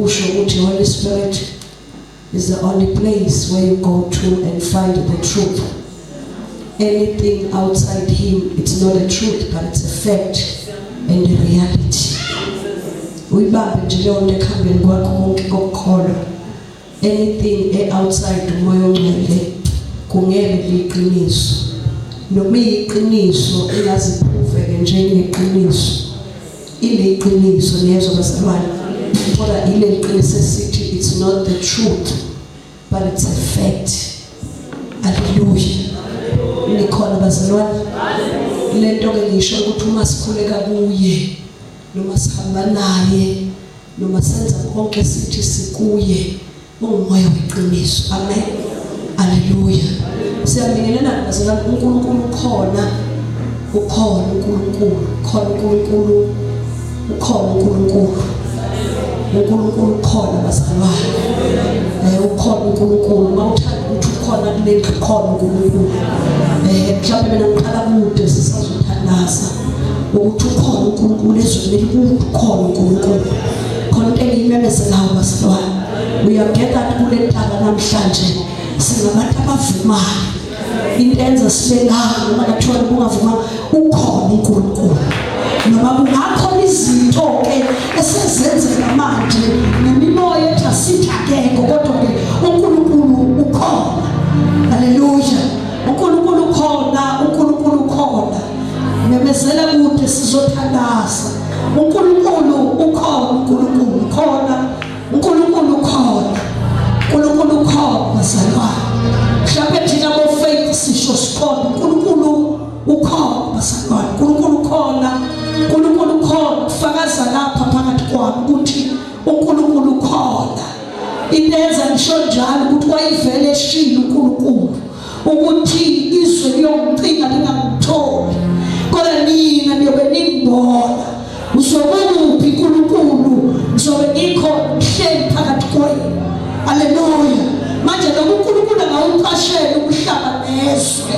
The Holy Spirit is the only place where you go to and find the truth. Anything outside Him, it's not a truth, but it's a fact and a reality. Uyibambe nje leyo nto ekhambeni kwakho konke kokukholwa. Anything outside umoya ongcwele kungeke liqiniso. Noma iyiqiniso ingaziphuveke njengeqiniso. Ile iqiniso lezo bazalwane. Kodwa ile iqiniso esithi it's not the truth, but it's a fact. Hallelujah. Nikhona bazalwane. Lento ke ngisho ukuthi uma sikhuleka kuye, noma sihamba naye, noma senza konke sithi sikuye, ungumoya weqiniso. Amen. Hallelujah. Siyabingelela bazalwane, uNkulunkulu ukhona uNkulunkulu, ukhona uNkulunkulu. uNkulunkulu ukhona bazalwane. Ukhona uNkulunkulu. Mawuthanda ukuthi ukhona kuleli khona uNkulunkulu. Mhlawumbe mina ngiqala kude sisazothandaza ukuthi ukhona uNkulunkulu ezweni ukuthi ukhona uNkulunkulu. Khona into engiyimemezelayo bazalwane. Uyageda kule ntaba namhlanje singabantu abavumayo. Into enza sibe la noma kathiwa ungavuma ukhona uNkulunkulu. Noma kungakhona izinto ke esezenzeka manje nemimoya ethasithi akekho kodwa ke uNkulunkulu ukhona. Haleluya. uNkulunkulu ukhona, uNkulunkulu ukhona. Memezela kude sizothandaza. uNkulunkulu ukhona, uNkulunkulu ukhona, uNkulunkulu ukhona. uNkulunkulu ukhona bazalwane. Mhlawumbe thina bo-faith sisho sikhona uNkulunkulu ukhona bazalwane. uNkulunkulu ukhona, uNkulunkulu ukhona. Kufakaza lapha phakathi kwami ukuthi uNkulunkulu ukhona. Ineza ngisho njalo ukuthi wayivele eshilo uNkulunkulu ukuthi izwe liyomcinga lingamtholi, kodwa nina niyobe ningibona. Uzobukuphi uNkulunkulu? Ngizobe ngikhona ngihleli phakathi kwenu. Haleluya. Manje lo uNkulunkulu angawuqashela umhlaba nezwe.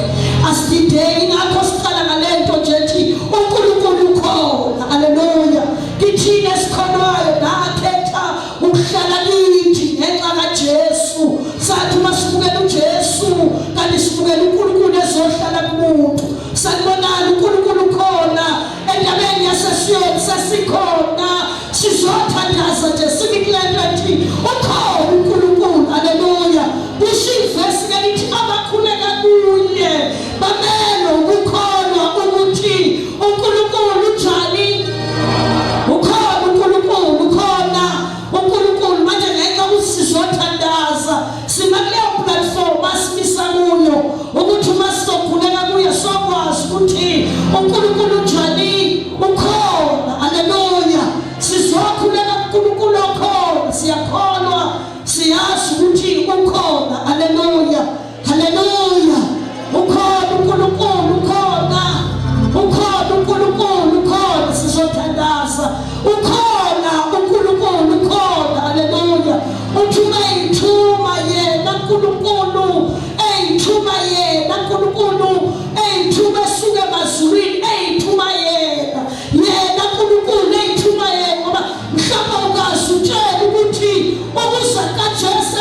Asidideki ngakho siqala ngalento nje ethi uNkulunkulu ukhona. Haleluya. Kithina esikhonayo nakhetha ukuhlala kithi ngenxa kaJesu. Sathi masibukela uJesu kanti sibukela uNkulunkulu ezohlala kumuntu. Sanibonana uNkulunkulu ukhona endabeni yasesiyoni sesikhona. Sizothandaza nje sibikulento ethi ukhona uNkulunkulu. Haleluya. Kusivesi ngelithi abakhuleka kuye bamelo ukukholwa ukuthi uNkulunkulu njani. Ukhona uNkulunkulu, ukhona uNkulunkulu. Manje ngenxa ukuthi sizothandaza simakuleyo platform asimisa kuyo ukuthi uma sizokhuleka kuye sokwazi ukuthi uNkulunkulu njani. Ukhona. Haleluya. Sizokhuleka uNkulunkulu okhona. Siyakholwa siyazi ukuthi ukhona. Haleluya. Haleluya. Ukhona uNkulunkulu ukhona. Ukhona uNkulunkulu ukhona. Sizothandaza. Ukhona uNkulunkulu ukhona. Haleluya. Uthuma ithuma yena uNkulunkulu. Eyithuma yena uNkulunkulu. Eyithuma esuke emazulwini. Eyithuma yena. Yena uNkulunkulu eyithuma yena. Ngoba mhlawumbe ungazi utshela ukuthi ukuza kaJesu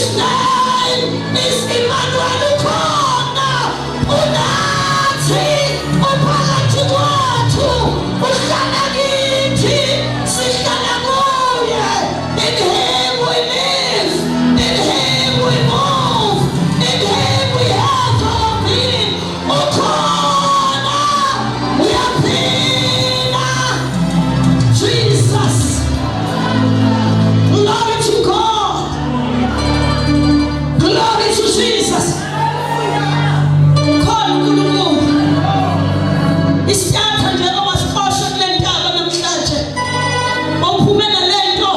His name is Emmanuel. Ukhona unathi uphakathi kwethu uhlala kithi sihlala kuye. In him we live, in him we move, in him we have our being. Ukhona uyaphila Jesus. Glory to God. Glory to Jesus. Khona uNkulunkulu. Isithatha nje owasiqosha kule ntaba namhlanje. Awuphumele lento,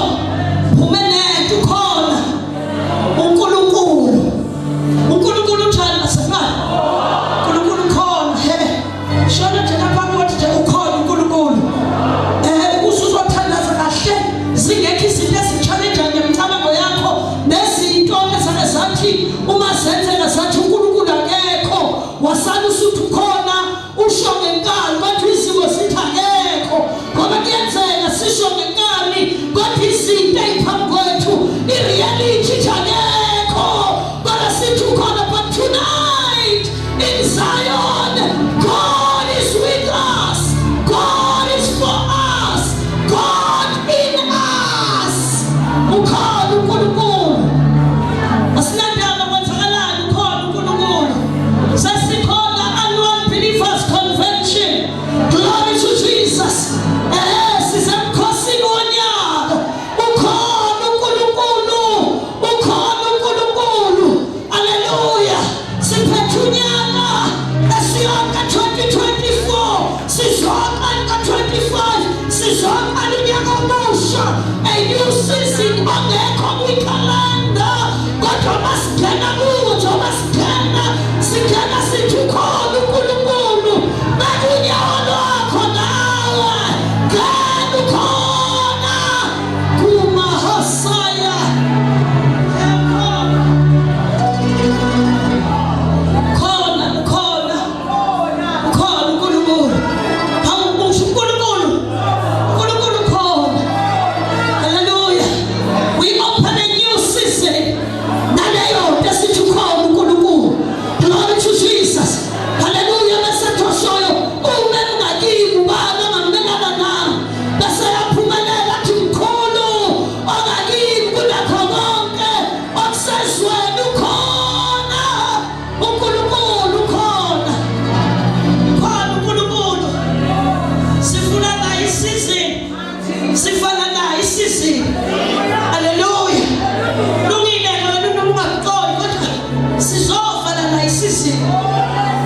phumele nento khona. uNkulunkulu. uNkulunkulu uthanda basafana. uNkulunkulu khona. Shona nje lapha ukuthi nje ukhona uNkulunkulu. Usuzothandaza kahle zingekho izinto ezi-challenge ngemicabango yakho nezinto ezake zathi uma zenzeka zathi uNkulunkulu akekho wasala usuthi ukhona usho ngenkani kodwa izimo zithi akekho ngoba kuyenzeka sisho ngenkani kodwa izinto ey'phambi kwethu i-reality ithi akekho kodwa sithi ukhona. But tonight in Zion God is with us, God is for us, God in us. Ukhona uNkulunkulu. Asinandaba kwenzakalani, ukhona uNkulunkulu. Sesikhona annual believers convention. Glory to Jesus. Sisemkhosini wonyaka. Ukhona uNkulunkulu. Ukhona uNkulunkulu. Hallelujah. Siphethe unyaka esiyonke 2024. Sizonke ka-25. Sizonke unyaka omusha. A new season ongekho kwikhalenda. Kodwa masingena kuwo njengoba singena sithi ukhona uNkulunkulu. Beka unyawo lwakho nawe. Ngena ukhona kuMahosaya. Khona uNkulunkulu. Awubusho uNkulunkulu. uNkulunkulu khona. Hallelujah. We open a new season. Naleyo nto esithi ukhona uNkulunkulu. Glory to Jesus. Hallelujah. Bese thoshoyo uma ungakibi ubani ongamelana nami. Bese yaphumelela athi mkhulu ongakibi kunakho konke okusezweni ukhona. uNkulunkulu ukhona. Khona uNkulunkulu. Sifuna naye isizini. Sifana naye isizini. Hallelujah. Lungile wena noma ungakuqoli kodwa sizofana naye isizini.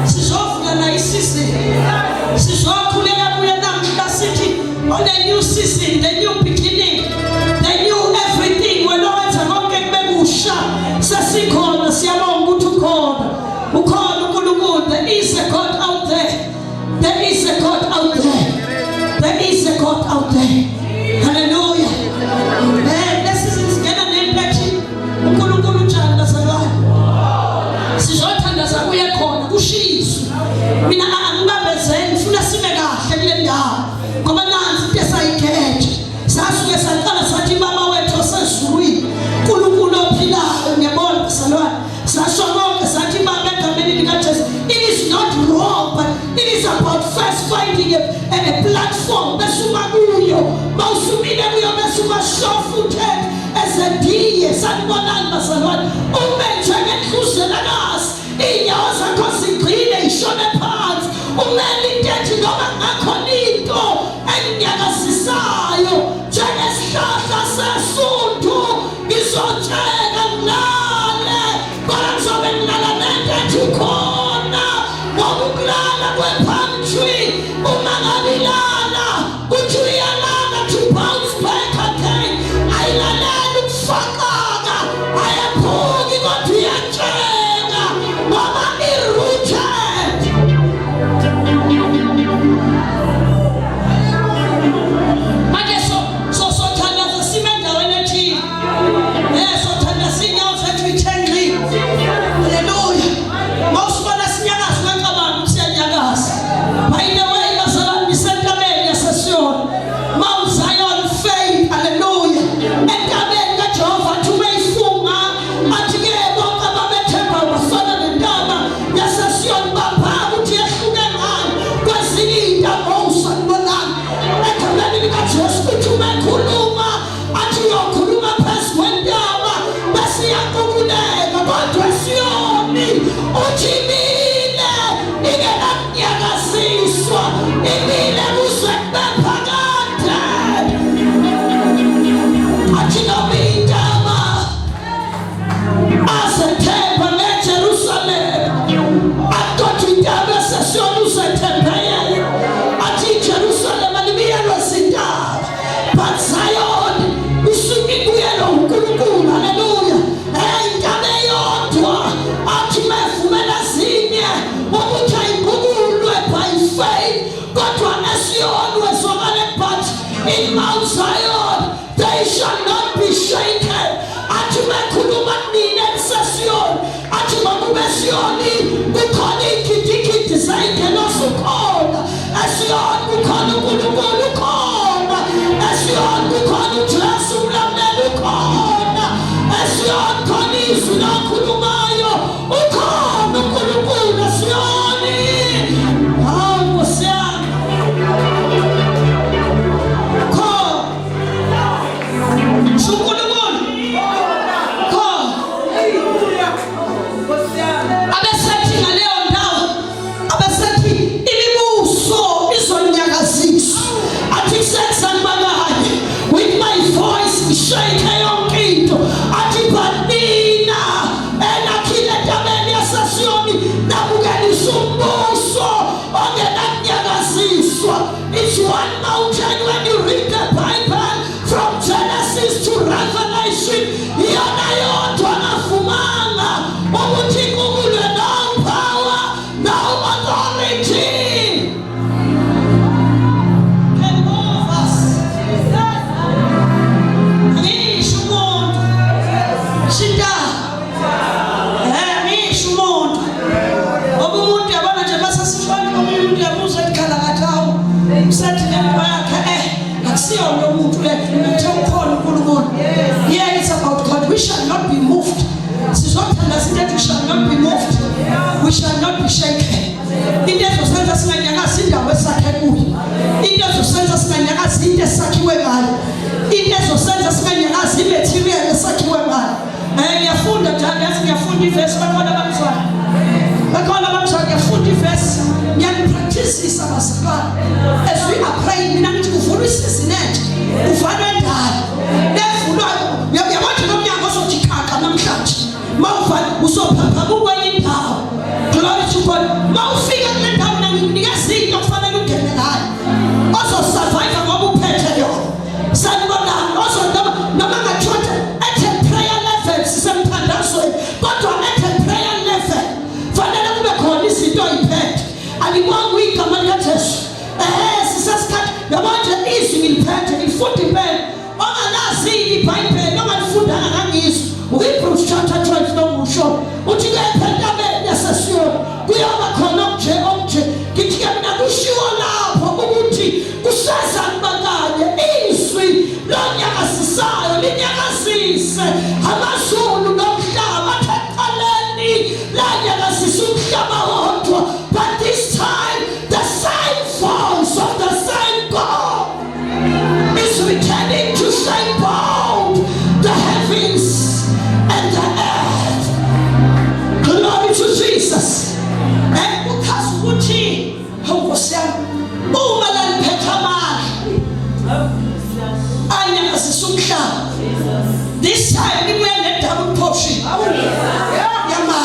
Sizofuna naye isizini. Sizokhulela kuye namhla sithi on a new season, the new beginning, the new everything. Wena wenza konke kube kusha. Sesikhona siyabonga ukuthi ukhona. Ukhona uNkulunkulu. There is a God out there. There is a God out there. There is a God out there. Hallelujah. Lesizingena nemphathi uNkulunkulu njani bazalwane. Sizothandaza kuye khona kushiso. Mina angibambezeni ufuna sibe kahle kule ndawo. Ngoba nansi into esayikhethe. Sasuke saqala sathi baba wethu osezulwini. uNkulunkulu ophilayo ngiyabona bazalwane. Sasho konke sathi baba egameni likaJesu. It is not wrong but it is about first finding a platform besuma kuyo. Mawusumile kuyo besuma shofuthe ezediye sanibonani bazalwane. Uma njenge nkhuzelakazi inyawo zakho zigcine ishone phansi. Umele into ethi noma ngakhona into enginyakasisayo njengesihlahla sesundu ngizotsheka ngilale kodwa ngizobe ngilala nento ethi khona ngoba ukulala kwe-palm tree uma ngabe ilala uthi uyalala to bounce back again. Ayilaleli ukufakaka ayaphuma esiyoni kukhona igidigidi sayingena ukhona, esiyoni kukhona uNkulunkulu ukhona, esiyoni kukhona uJesu ulamlela ukhona, esiyoni khona izwi lakhulumayo ukhona uNkulunkulu esiyoni. Hawu Nkosi yami, it's one mountain when you read the Bible from Genesis to Revelation. Yana yote wanafumanga ukuthi kukulwe no power, no authority can move us. Ngisho umuntu shinda ngisho umuntu obumuntu yabona nje basasishwana umuntu yabuza ikhala kathawu usathi lento yakhe akusiyo lo muntu lethu ukhona uNkulunkulu. Yeah, it's about God. We shall not be moved. Sizothanda sithi we shall not be moved, we shall not be shaken. Into ezosenza singanyakazi indawo esakhe kuyo, into ezosenza singanyakazi into esakhiwe ngayo, into ezosenza singanyakazi imaterial esakhiwe ngayo. Ngiyafunda njalo yazi ngiyafunda iverse bakhona abamzwana, bakhona abamzwana ngiyafunda iverse ngiyapractice abasakhala as we are praying. Mina ngithi kuvula isizinethi uvalwe ndalo nevulwayo yabona nomnyango ozojikhaka namhlanje mawuvala usophapha kwenye indawo. Glory to God. Mawufika kule ndawo nginika izinto kufanele ungene ngayo ozosurvive ngoba uphethe yona. Sanibona ozondaba noma ngathotha at a prayer level sisemthandazweni kodwa at a prayer level fanele kube khona izinto oyiphethe. Alimwangu igama likaJesu sisasikhathi yabanje izwi ngiliphethe ngifunda impela ongalazi iBhayibheli noma lifundanga ngangizwi uHebrews chapter 12 nomusho uthi ngephentabeni yasesiyoni kuyoba khona onje ngithi mina kushiwo lapho ukuthi kuseza kubakanye izwi lonyakasisayo linyakasise amazulu nomhlaba eqaleni lanyakasisa umhlaba wodwa. But this time the same voice of the same God is returning to shake both the heavens and the earth. Glory to Jesus. Because ukuthi Nkosi yami uma laliphethe amandla anyakasisa umhlaba, this time libuye ne-double portion yamandla.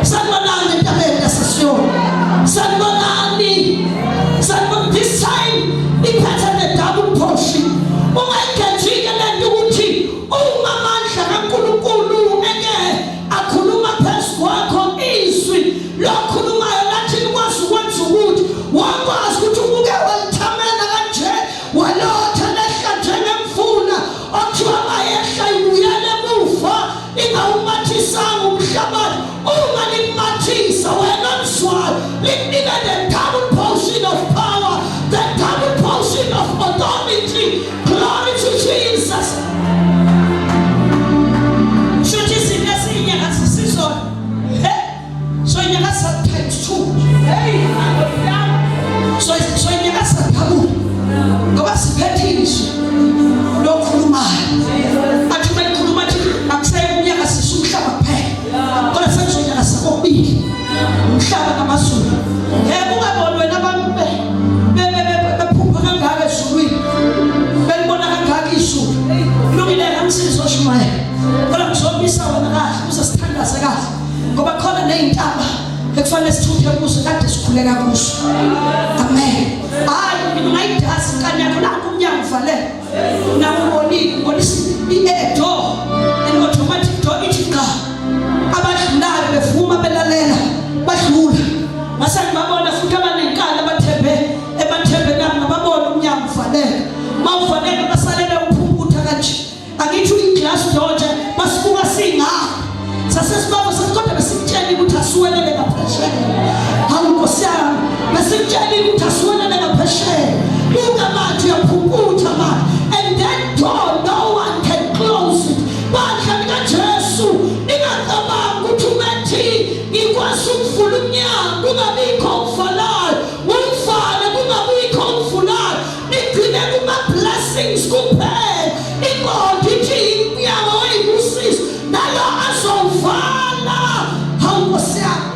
Sanibonani entabeni yasesiyoni, sanibonani. This time iphethe ne-double portion. Ungayigejike lento ukuthi uma amandla kaNkulunkulu akhuluma phezu kwakho izwi lokhulumayo lathi likwazi ukwenza ukuthi wakwazi ukuthi ubuke walithamela kanje walotha lehla njengemfula okuthiwa mayehla ibuyele emuva ingawumathisanga umhlabathi. Uma likumathisa wena mzwayo likunika the double portion of power, the double portion of authority. Glory to Jesus. Should you see this in your season? So in your times 2. So in your double. Go as petties. No kurumayo. Atumai kurumaji. I'm saying we are as a sushama pay. But I said so you are so big. Mshaba namazulu. Ungabona wena abantu bephupha kangaka ezulwini. Belibona kangaka izulu. Kulungile ngamsizo oshumayela. Kodwa ngizobisa wena kahle uzasithandaza kahle. Ngoba khona nezintaba ekufanele sithuthe kuzo kade sikhuleka kuzo. Amen. Hayi mina ngayidasi kanye yakho la umnyango uvalele. Nawubonile ngolisi i-door and automatic door ithi qa. Abadlulayo bevuma belalela badlula. Mase ngibabona futhi abanenkala abathembe emathembeni nami ngababona umnyango uvalele. Mawuvalele basalele uphumutha kanje. Angithi iglass door nje basibuka singa. sasesibaba sesikodwa besimtshela ukuthi asiwelele ngaphesheya. Hawu Nkosi yami, besimtshela ukuthi asiwelele ngaphesheya. Buka manje uyaphukutha manje, and that door no one can close it. Bandla likaJesu ingacabanga ukuthi umethi ikwazi ukuvula umnyango kungabikho okuvalayo, uvale kungabikho okuvulayo, nigcine kuma-blessings kuphela. Inkosi ithi umnyango wayibusisa nalo azovala. Hawu Nkosi yami,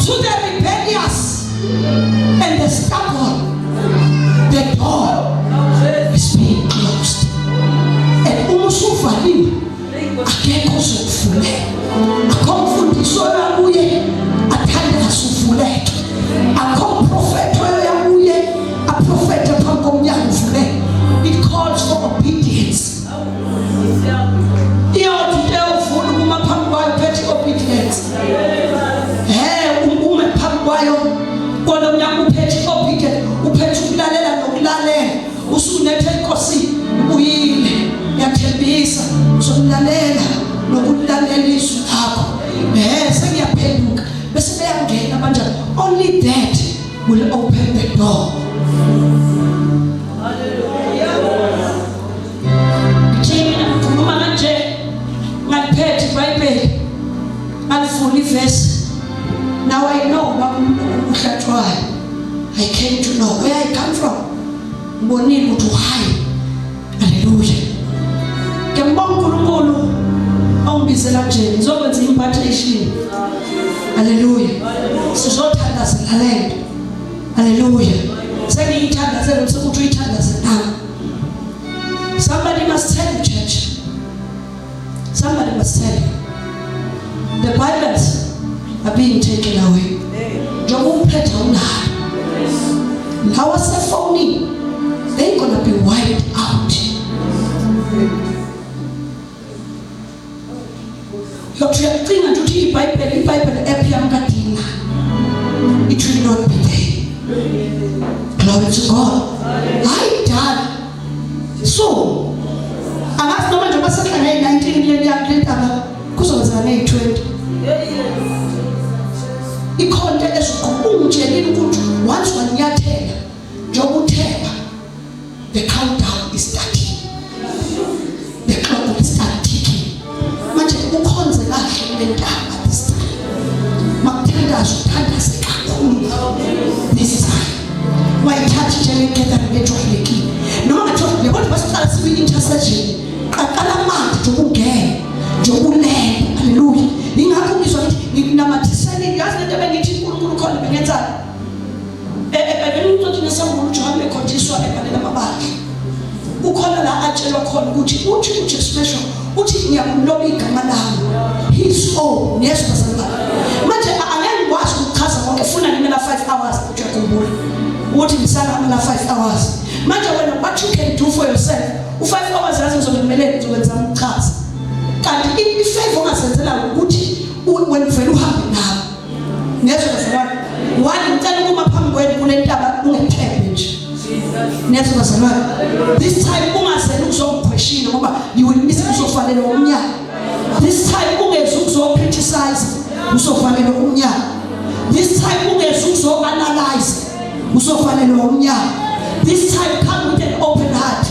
to the rebellious and the stubborn, the door is being closed. And umusuvaliwe akekho ozokuvuleka. Akho mfundiso yakuye athanda asuvuleke. Akho prophet yakuye aprofete phambi komnyango uvuleke. It calls for obedience. Iyothi eyovula uma phambi kwayo phethe obedience. Ume phambi kwayo kona umnyango uphethe obedience, uphethe ukulalela nokulalela. Usunethe Nkosi uyile yathembisa uzomlalela nokulalela izwi lakho. Sengiyaphenduka bese beyangena manje. Only that will open the door. Hallelujah. Ngithina ngikhuluma kanje ngaliphethe iBhayibheli ngalifuna ivesi. Now I know uhlatshwayo. I came to know where I come from. Mbonile ukuthi uhayi. Hallelujah. Ngiyambonga uNkulunkulu ongibizela nje ngizokwenza impartation. Hallelujah. Sizothandazela lento. Hallelujah. Sengiyithandazela ukuthi uyithandazela. Somebody must tell you, church. Somebody must tell you. The Bibles are being taken away. Njengoba umphethe unayo. Lawa sefoni, they're gonna be wiped out. Yokuyacinga ukuthi iBhayibheli app yamkadina. It will not be there. Glory to God. I done. So, angazi noma nje basehlangene 19 million yakudlendaba kuzowenza ne20. Ikhonto eziqhubunjelile ukuthi once wanyathela njengoba uthemba, the countdown is starting. The clock will start ticking. Manje ukhonze kahle lentaba this time. Makuthandaza uthandaze kakhulu this time. Wayithatha njengegathering ejwayelekile. Noma ngathiwa kodwa basiqala sibe intercession. Qaqala manje njengokungena, njengokulela. Hallelujah. Ingakho ngizwa ukuthi nginamathiseni yazi lento bengithi uNkulunkulu khona bengenzani. Bengizothi nesangulu John ekhonjiswa ebhalela amabandla. Ukhona la atshelwa khona ukuthi uthi uJesu besho uthi ngiyakuloba igama lami. His own Yesu basala. Manje angeke ngikwazi ukuchaza konke funa ngimela 5 hours ukuyakhumbula. Uthi ngisala ngimela 5 hours. Manje wena what you can do for yourself. U5 hours yazi ngizokwenza ngizokwenza ukuchaza. Kanti ifavor ongasenzela ukuthi wena vele uhambe nawe. Yesu basala. Wani ngicela uma phambi kwenu kunentaba ungethembe nje. Yesu basala. This time ungasela ukuzongiquestion ngoba you will miss uzofanele umnyaka. This time ungezi ukuzocriticize uzofanele umnyaka. This time ungezi ukuzoanalyze uzofanele umnyaka. This time come with an open heart.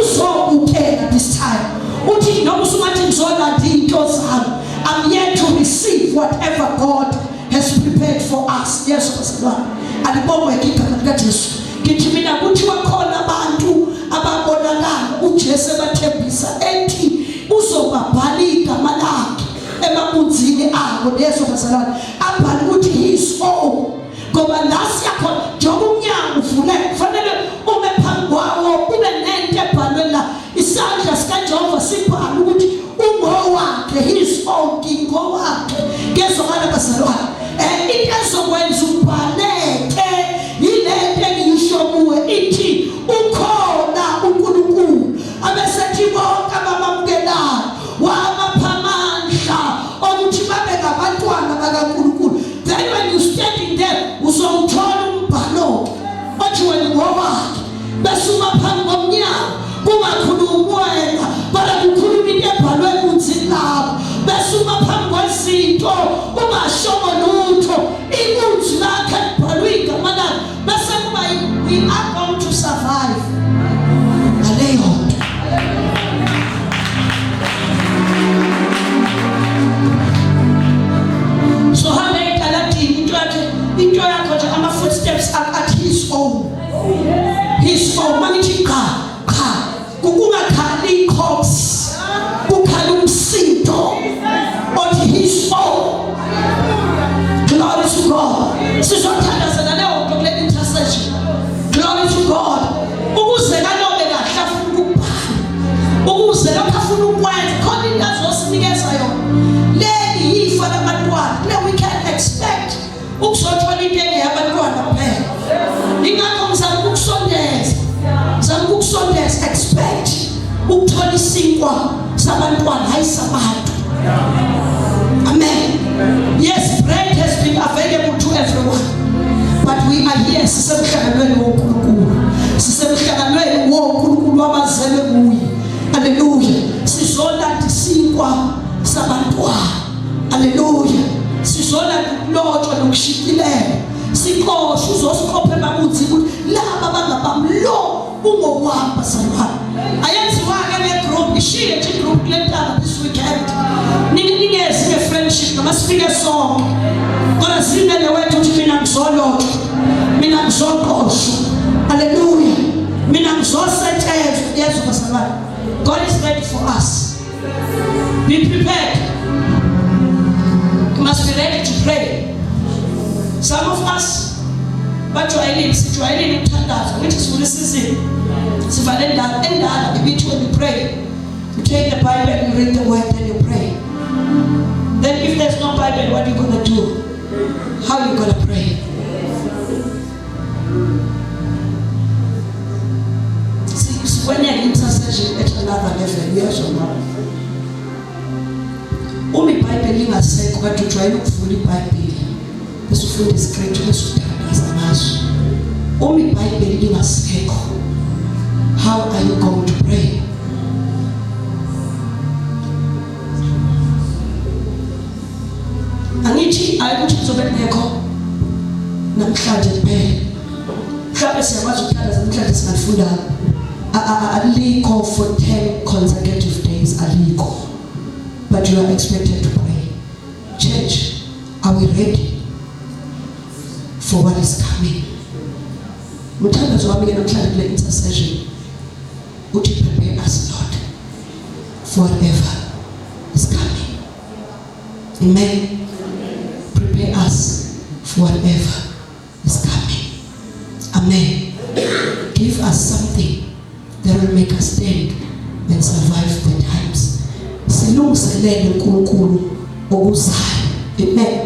Uzobukela this time. Uthi noma usumathi ngizolanda into zami. I'm yet to receive whatever God has prepared for us. Yes, Pastor. Alibonga igama likaJesu. Ngithi mina kuthi wakhona abantu ababonakala uJesu ebathembisa ethi uzobabhala igama lakhe emabunzini abo. Yesu Pastor. Abhala ukuthi his own. Ngoba lasi yakho njengoba umnyango uvuleke kufanele ume phambi kwawo ube nento ebhalwe la. Isandla sikaJehova sibhala ukuthi ungowakhe, his own, ngingowakhe. Ngezokala bazalwane. Into ezokwenza ubhaleke yilento engiyisho kuwe ithi ukhona uNkulunkulu. Abesethi bonke abamamukelayo wabaphamandla ukuthi babe ngabantwana bakaNkulunkulu. Then when you standing there uzomthola umbhalo othi wena ngowakhe. Besuma phambi komnyango kungakhuluma wena bala kukhuluma into ebhalwe kunzini lapho. suma phambi kwezinto ungashongo lutho ibunzi lakhe libhalwe igama lakhe bese kuba we are going to survive ngaleyo nto. So hambe ekaladini into yakho nje ama footsteps at his own manithi cha kungakhali corpse kukhala umsindo on his own. Glory to God. Sizothandazana leyo nto kule intercession. Glory to God. Ukuze kalobe kahle afuna ukubhala ukuze lokho afuna ukwenza khona into azosinikeza yona leli yifa labantwana le we can expect ukuzothola into engeyabantwana kuphela. Ingakho ngizama ukukusondeza expect ukuthola isinkwa sabantwana hayi sabantu. Amen. Yes, bread has been available to everyone, but we are here sisemhlanganweni wonkulunkulu abazelwe kuye. Hallelujah. Sizolanda isinkwa sabantwana. Hallelujah. Sizolanda ukulotshwa nokushikilela. Sikosho uzosikophe babunzi ukuthi laba bangabamlo ungokwamba salwana. Ayenziwa ke le group ishiye nje group lentaba this weekend. Ningeze ke friendship noma sifike sonke. Kodwa singene wethu ukuthi mina ngizolotshwa. Mina ngizoqoshwa. Hallelujah. Mina ngizosetshenzwa Yesu basalwana. God is ready for us. Be prepared. You must be ready to pray. Some of us sijwayelile ukuthandaza ukuthi siwulisizini sivale endala ibithi when you pray you take the Bible and you read the word and you pray. Then if there's no Bible, what are you going to do? How are you going to pray? See, when you're intercession at another level, yes or no? IBhayibheli lingasekho kade ujwayele ukuvula iBhayibheli bese ufunda iscripture bese uthandaza ngaso. IBhayibheli lingasekho, how are you going to pray? Angithi ayikuthi kuzobe nekho namhlanje kuphela. Mhlawumbe siyakwazi ukuthandaza namhlanje singafunda alikho for 10 consecutive days alikho. But you are expected to pray. Church, are we ready for what is coming? Muthandazo wami ke namhlanje kule intercession uthi prepare us Lord for whatever is coming. Amen. Prepare us for whatever is coming. Amen. Give us something that will make us stand and survive the times. Silungiselele uNkulunkulu okuzayo. Amen.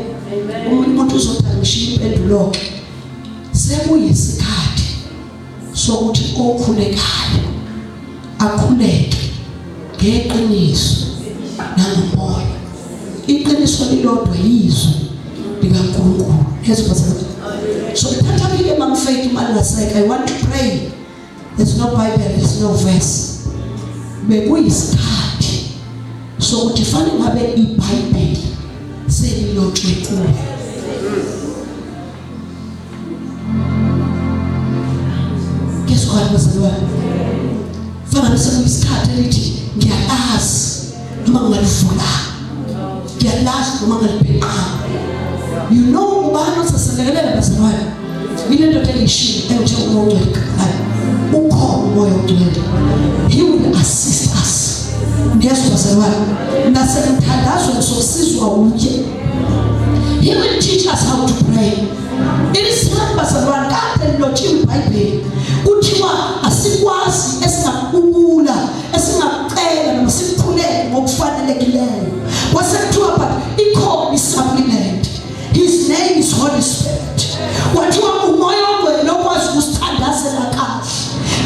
Umuntu uzothangisha impendulo sekuyisikhathi sokuthi okhulekayo akhuleke ngeqiniso nangomoya. Iqiniso lilodwa yizwi likaNkulunkulu. So thatha ke mamfeki malaseka. I want to pray. There's no Bible, there's no verse. Bekuyisikhathi sokuthi fanele ngabe iBhayibheli selilotshwe kuyo. Guess what bazalwane? Fanele sekuyisikhathi elithi ngiyalazi noma ngalivula. Ngiyalazi noma ngalibheqa. You know ubani osaselekelela bazalwane? Ile nto elishini enje umoya kakhulu. Ukhona umoya ogcwele. He will assist us. Yesu bazalwane, nasemthandazo sosizwa uye. He will teach us how to pray. Ilisema bazalwane kade lotshiwe iBhayibheli kuthiwa asikwazi esingakubula esingacela noma sikhuleke ngokufanelekileyo. Wasekuthiwa but ikhona isupplement. His name is Holy Spirit. Wathiwa umoya ongcwele okwazi ukusithandazela kahle.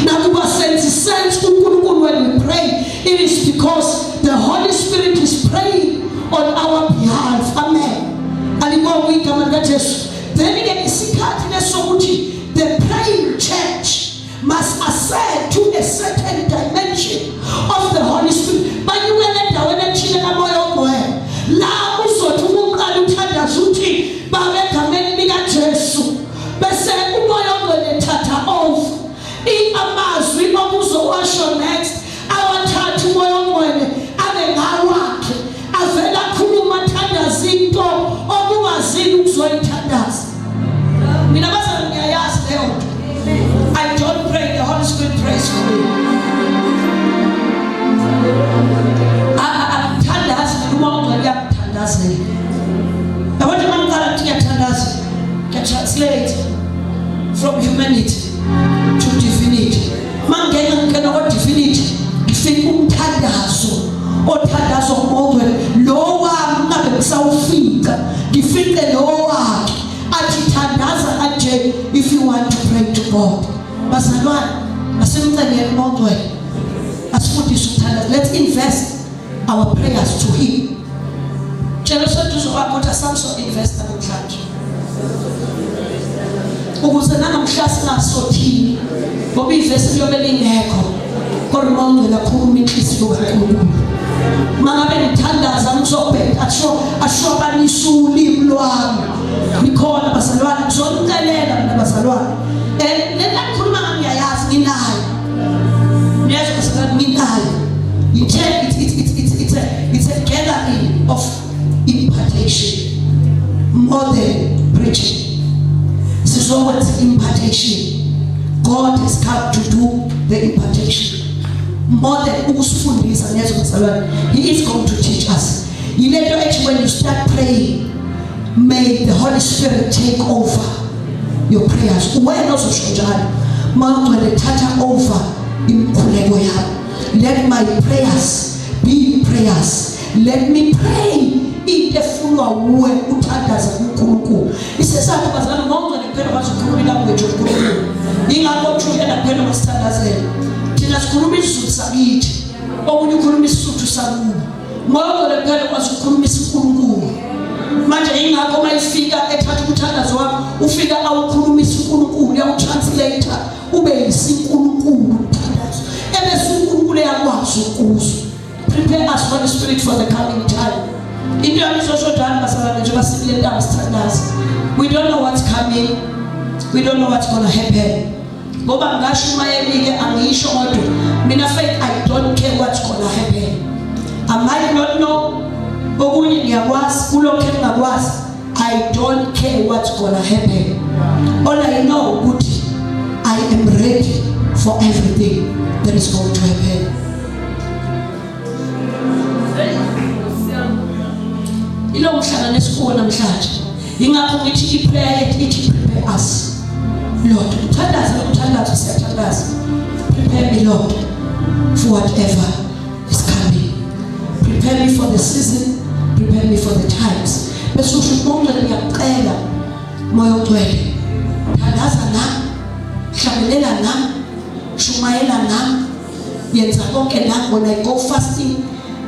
Nakuba sense sense uNkulunkulu when we pray, it is because the Holy Spirit is praying on our behalf. Amen. Alikuwa igama lika Jesu. Then again isikhathi lesokuthi the praying church must ascend to a certain dimension of the Holy Spirit. But you will let down when chile na moyo ogcwele. translate from humanity to divinity. Mangena kwa divinity, ifika umthandazo, othandazo modwe lo wami ngabe kusawufika, ngifike lo wakhe athi thandaza anje if you want to pray to God. Bazalwane, asimcele modwe, asifundise ukuthandaza. Let's invest our prayers to him. Tshela sotuzo wakho ukuthi Samson investa namhlanje. Ukuze namhla singasothini ngoba ivesi liyobele ingekho kodwa mawungena khuluma inhliziyo kaNkulunkulu. Mangabe ngithandaza ngizobheka ashobanisa ulimi lwami nikhona bazalwane ngizomcelela mina bazalwane lena ngikhuluma ngami ngiyayazi nginayo niyazi bazalwane nginayo. It's a gathering of impartation more than preaching. This is always impartation. God has come to do the impartation more than usifundisa nezo bazalwane. He is going to teach us. You know when you start praying, may the Holy Spirit take over your prayers. When also shojana mawungcwele thatha over imkhuleko yami. Let my prayers be prayers. Let me pray into efulwa uwe uthandaza kuNkulunkulu. Isesathu bazalwane mawungcwele kuphela bazokhuluma language yoNkulunkulu. Ingakho uthuyela kuphela masithandazele. Thina sikhuluma isizulu sakithi, omunye ukhuluma isizulu sakubo. Mawungcwele kuphela kwazi ukukhuluma isiNkulunkulu. Manje ingakho mayifika ethatha umthandazo wakho ufika awukhulumisa uNkulunkulu uyawutranslate ube yisiNkulunkulu umthandazo. Ebese uNkulunkulu yakwazi ukuzwa. Prepare us for the Spirit for the coming time. Into yamisoshodana bazalwane njengoba sikule ndawo sithandaza. We don't know what's coming. We don't know what's going to happen. Ngoba ngasho mayelike angisho kodwa mina faith I don't care what's going to happen. I might not know okunye ngiyakwazi kulokho engakwazi. I don't care what's going to happen. All I know ukuthi I am ready for everything that is going to happen. Ilo mhlangano esikuwo namhlanje ingakho ngithi iprayer yethu ithi prepare us Lord. Uthandaza siyathandaza. Prepare me Lord for whatever is coming. Prepare me for the season, prepare me for the times. Bese usho umuntu ngiyacela moya ogcwele thandaza nami, hlabelela nami, shumayela nami, yenza konke nami when I go fasting,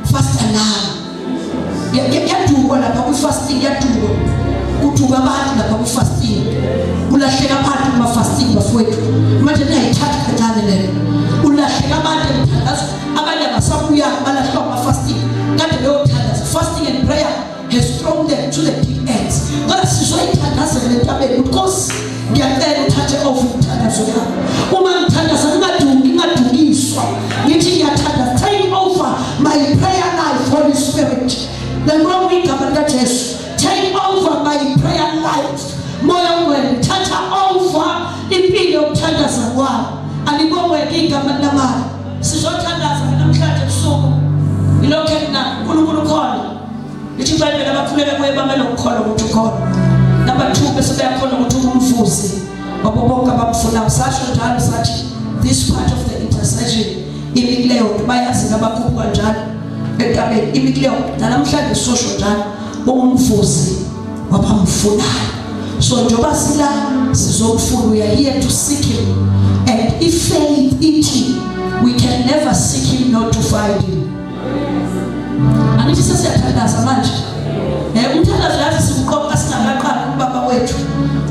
fasta nami. Yadukwa lapha ku-fasting, yadukwa kuduka abantu lapha ku-fasting, ulahleka abantu kuma-fasting bafowethu. Manje niyayithatha kancane lelo, ulahleka abantu emthandazo, abanye abasabuyanga balahlwa kuma-fasting. Kade beyothandaza. Fasting and prayer has thrown them to the deep ends. Kodwa sizoyithandazela entabeni because ngiyacela uthathe over umthandazo yami. Uma ngithandaza ngingadukiswa ngithi ngiyathandaza. Take over my prayer life, Holy Spirit. Then when we come and Jesus, take over my prayer life. Moya ngcwele thatha over impilo yokuthandaza kwami. Alibongwe igama likaMama. Sizothandaza namhlanje ebusuku. Ilokho uNkulunkulu khona. Ithi Bible abakhuleka kwebamela ukukholwa ukuthi ukhona. Number 2 bese beyakhona ukuthi umvuzi wabo bonke abamfunayo. Sasho njalo sathi this part of the intercession imileyo bayazi abakhupha kanjalo. Ekabeni imileyo namhlanje sosho njalo umvuzi wabamfunayo. So njoba sila sizokufuna, we are here to seek him, and if faith in him we can never seek him not to find him. Anithi sesiyathandaza manje umthandazo yazi siqoqa singaqala kubaba wethu.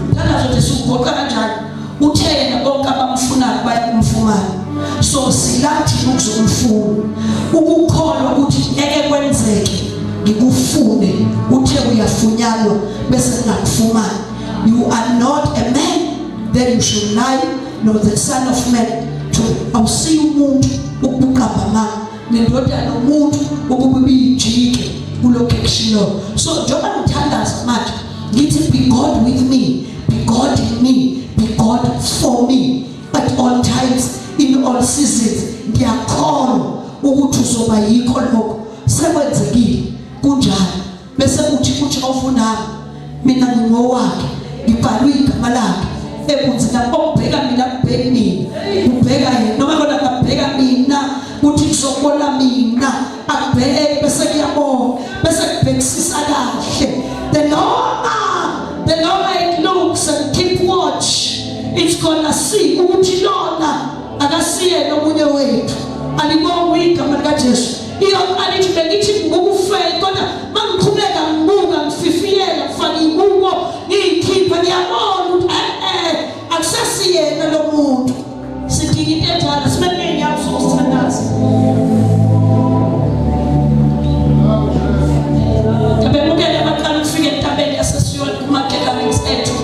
Umthandazo nje siqoqa kanjani uthena bonke abamfunayo bayakumfumana. So silathi ukuzomfuna ukukholwa ukuthi ngeke kwenzeke ngikufune uthe uyafunyanwa bese ngakufumana. You are not a man that you should lie, nor the son of man to awusiy umuntu ukuqamba ma nendodana umuntu ukubiyijike kulokho ekushilo. So njengoba ngithandaza manje ngithi be God with me, be God in me, be God for me at all times, in all seasons. Ngiyakholwa ukuthi uzoba yikho lokho sekwenzekile kunjalo bese uthi ofuna mina ngingowakhe ibhalwe igama lakhe ebunzina obheka mina kubheki mina ubheka yena noma kodwa akubheka mina uthi ngizobona mina akubheke bese kuyabona bese kubhekisisa kahle the longer it looks and keep watch it's gonna see ukuthi lona akasiye nomunye wethu alibonga igama lika Jesu iyo alithi bengithi ngokufela kodwa mangiqhubeka ngibuka ngififiyela ngifaka ibuko ngiyikhipha ngiyabona ukuthi akusasiyena lo muntu sidinga into enjalo sibenene yaso sithandaza abemukele abaqala ukufika entabeni yasesiyoni kumakhelane ethu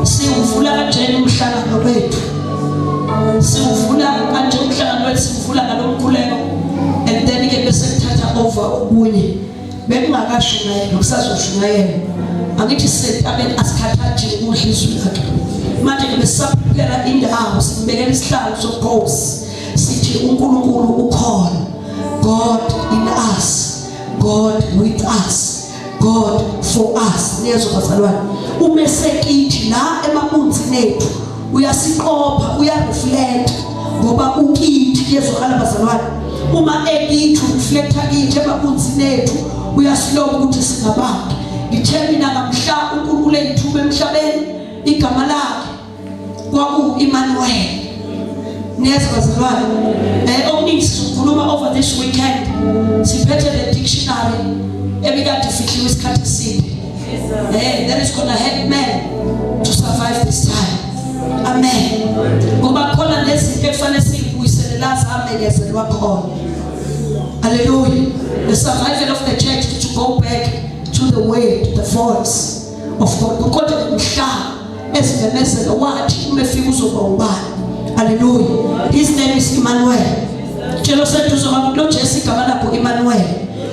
siwuvula kanjena umhlangano wethu siwuvula kanje umhlangano wethu siwuvula ngalomkhuleko and then ke bese kuthatha over ubunye bekungakasho naye nokusazosho naye angithi sentabeni asikhathathi ukudla izwi lakhe manje ke besaphela indawo sibekela isihlalo sobhosi sithi uNkulunkulu ukhona God in us God with us God for us niyezo bazalwane umesekithi la emabunzini ethu uyasiqopha uyareflect ngoba ukithi yezokhala bazalwane uma ekithi reflecta kithi emabunzini ethu uyasiloba ukuthi singabantu ngithe mina ngamhla uNkulunkulu eyithuba emhlabeni igama lakhe kwaku Emmanuel niyeza bazalwane okuningi sikhuluma over this weekend siphethe the dictionary ebikade ifihliwe isikhathi eside that is gonna help men to survive this time amen ngoba khona lezinto ekufanele sibuyisele lazamekezelwa khona hallelujah the survival of the church to go back to the word the voice of God kodwa mhla esivemezela wathi umefika uzoba ubani hallelujah his name is Emmanuel tshelo sethu zoba lo Jesu igama lakho Emmanuel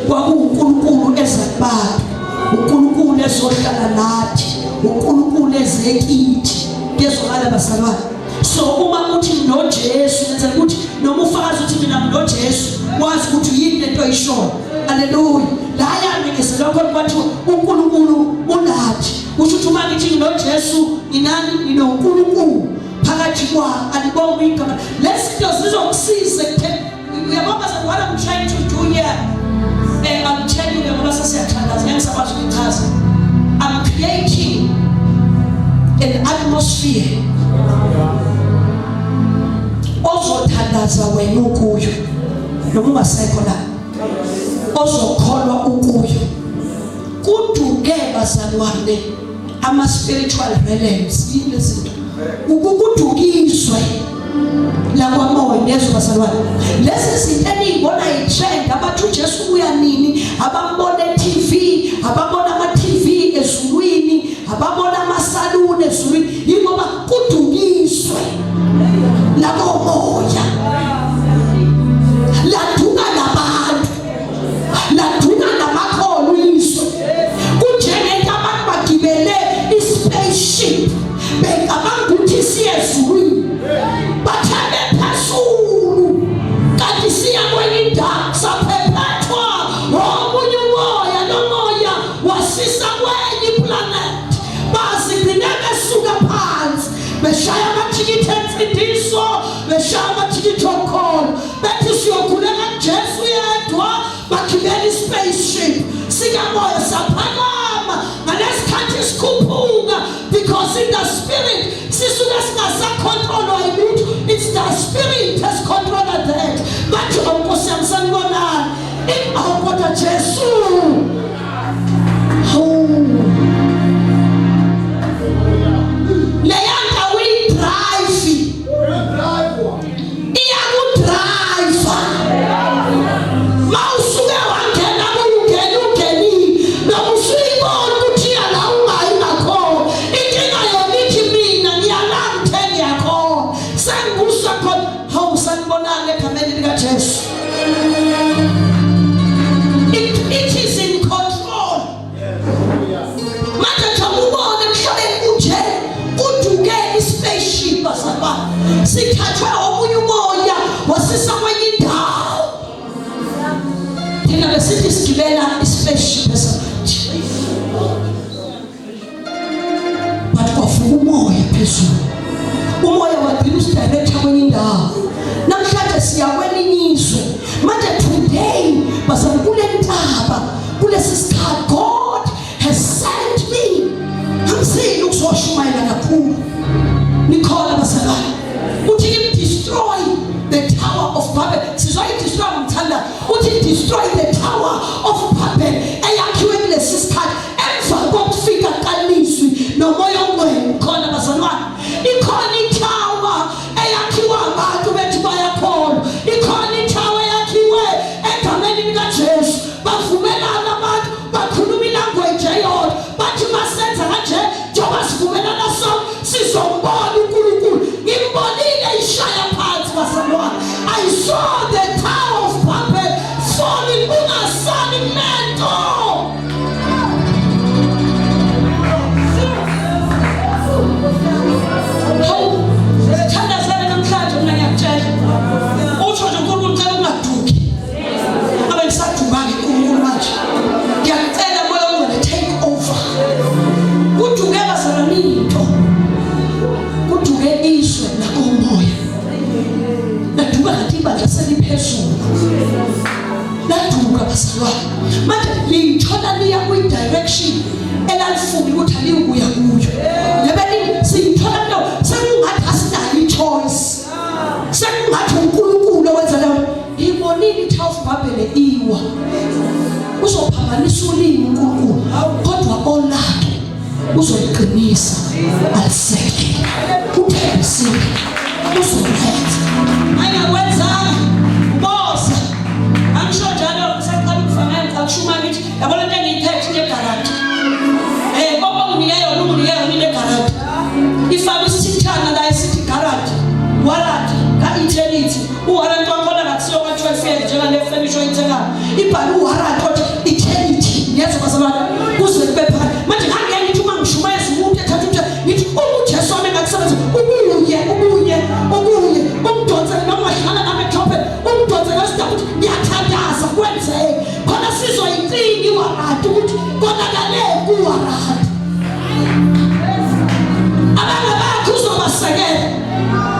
kwakuNkulunkulu ezabantu uNkulunkulu ezohlala nathi uNkulunkulu ezekithi kezokala basalwane so uma uthi no Jesu yenza ukuthi noma ufakazi uthi mina no Jesu wazi ukuthi yini lento ayishoyo hallelujah la yamekese lokho kwathi uNkulunkulu unathi usho uma ngithi no Jesu inani ninoNkulunkulu phakathi kwa alibonga igama lezinto zizokusiza uyabona what I'm trying to do here I'm telling you ngoba sesiyathandaza ngisakwazi ukuchaza I'm creating an atmosphere ozothandaza wena ukuyo noma ungasekho la ozokholwa ukuyo kuduke bazalwane ama spiritual realms ilezinto ukudukiswe la kwamoya nezo bazalwane lezi zinto eniyibona yitrend abathi uJesu ubuya nini abambona TV ababona ama TV ezulwini ababona amasaluni ezulwini ingoba kudukiswe la kwamoya la duka nabantu la duka namakhono izwe kunjenge abantu bagibele ispaceship bengabanguthi siyezulwini bathabe phezulu kanti siya kwenye indawo saphethwa omunye umoya nomoya wasisa kwenye planet bazibineke suka phansi beshaya amathikithi emfundiso beshaya amathikithi okholo bethi siyokhuleka kuJesu yedwa bagibela ispaceship sikamoya saphakama ngalesikhathi sikhuphuka because in the spirit sisuka singasacontrolwa yilutho it's the spirit has controlled that bathi onkosi yamsanibonani ingakho Jesu leyanda we drive iyakudrive mawusuke wangena ungeni nokusuyibona ukuthi yala ungayingakho inkinga yonithi mina ngiyalanthe ngiyakho sengikusa khona hawu sanibonana egameni lika Jesu it is in control manje thakubona emhlabeni kunje kuduke ispaceship basaba sikhathwe omunye umoya wasisa kwenye indawo thina besithi sigibela ispaceship esathi phezulu. Umoya wagcina usidirector kwenye indawo. Namhlanje siya kwelinye izwe. Manje today bazama kule ntaba, kulesi sikhathi God has sent me. Ngisile ukuzoshumayela kakhulu. Nikhona bazalwane. Uthi im destroy the tower of Babel. Sizoyi destroy umthanda. Uthi destroy the tower of Babel. Eyakhiwe kulesi sikhathi emva kokufika kaNiswi nomoya ongcwele khona bazalwane. Ikhona itower eyakhiwa abantu bethi bayakholwa. Ikhona itower eyakhiwe egameni likaJesu. Bavumelana abantu bakhuluma ilanguage eyodwa. Bathi masenza kanje njengoba sivumelana sonke sizombona uNkulunkulu. Ngimbonile ishaya phansi bazalwane. I saw the tower of Babel falling ungasali mento. Thandazana namhlanje mina ngiyakutshela. Utsho nje uNkulunkulu ucela ungaduki. Abe ngisadumanga uNkulunkulu manje. Ngiyacela moya ongcwele take over. Kuduke bazalwane into. Kuduke izwe nakomoya. Naduka ngathi ibandla seliphezulu. Naduka bazalwane. Manje liyithola liya kwi direction elalifuni ukuthi alikuya kuyo. Yabeni siyithola lo sekungathi asinayo choice. Sekungathi uNkulunkulu owenza leyo. Ngibonile iTower of Babel iwa. Uzophambanisa ulimi uNkulunkulu kodwa olakhe uzoyiqinisa aliseke. Uthembisile uzokwenza. Ayingakwenza bosa. Angisho njalo ngisaqala ukufanele akushuma ngithi yabona into engiyiphethe ngegarage. Baba unike yona unike yona ile garage. Ifaka isithithana la isithi garage. Warrant ka eternity. Uwarrant wakhona ngakusiyo ka 12 years njenga le furniture ithenga. Ibhali uwarrant othi eternity. Yezo bazalwane kuze kube phakathi. Manje ngangiyena ngithi uma ngishumayeza umuntu ethatha ukuthi ngithi uJesu wami ngakusebenza ubuye umdonse noma hlala nami ekhophe umdonse ngasidaba ukuthi ngiyathandaza kwenzeke khona sizoyicini iwarrant ukuthi konakale kuwarrant. Abangabakhe uzobasekela.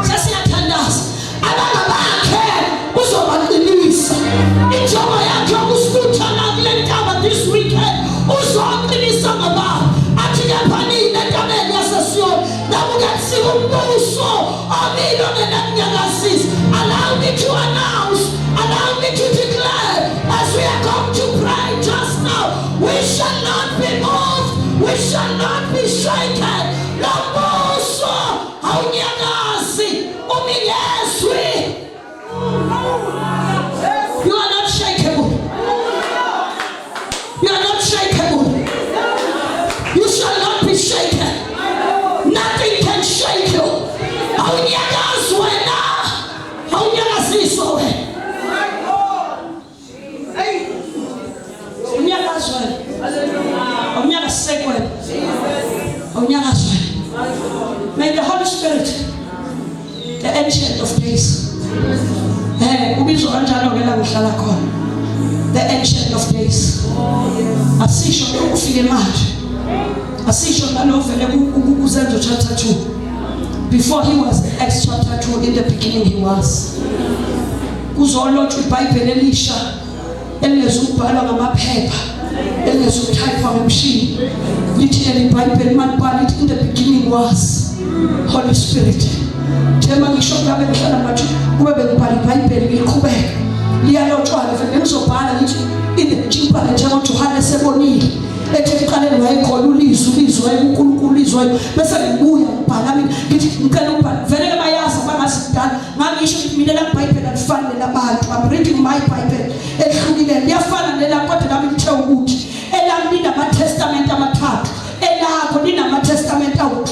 Sesiyathandaza. Abangabakhe uzobaqinisa. Injongo yakhe yokusutha nakule ntaba this weekend uzoqinisa ngababa. Athi yaphanile entabeni yaseSiyoni nakungesiwe umbuso omilo nenanyakazisi. Allow me to announce, allow me to declare as we are going to pray just now, we shall not be moved, we shall not be shaken. Lombuso awunyakazi umiyeswi. You are not shakeable. You are not shakeable. You shall not be shaken. Nothing can shake you. Awunyakazi wena. Awunyakaziswa wena. Awunyakazi wena. Awunyakaziseka wena. Awunyakazi wena. May the Holy Spirit, the ancient of days. Ubizwa kanjalo ke la kuhlala khona. The ancient of days. Asisho ukufike manje. Asisho nalovele kuZenzo chapter 2. Before he was Acts chapter 2, in the beginning he was. Kuzolotshwa iBhayibheli elisha elingezubhalwa ngamaphepha, elingezubtypewa ngemshini. Lithi iBhayibheli malibhala lithi in the beginning was Holy Spirit. Thema ngisho ngabe ngihlala ngathi kube bekubhala iBhayibheli liqhubeka. Liyalotshwa vele ngizobhala lithi in the beginning njengoba Johannes ebonile. Ethi iqaleni wayekhona ulizwi uNkulunkulu izwe bese ngibuya ngibhala mina ngithi ngicela ukubhala vele ke bayazi abangasidala ngangisho ukuthi mina la Bible alifanele labantu. I'm reading my Bible ehlukile liyafana lela kodwa nami ngithe ukuthi elami linama testament amathathu elakho linama testament awu2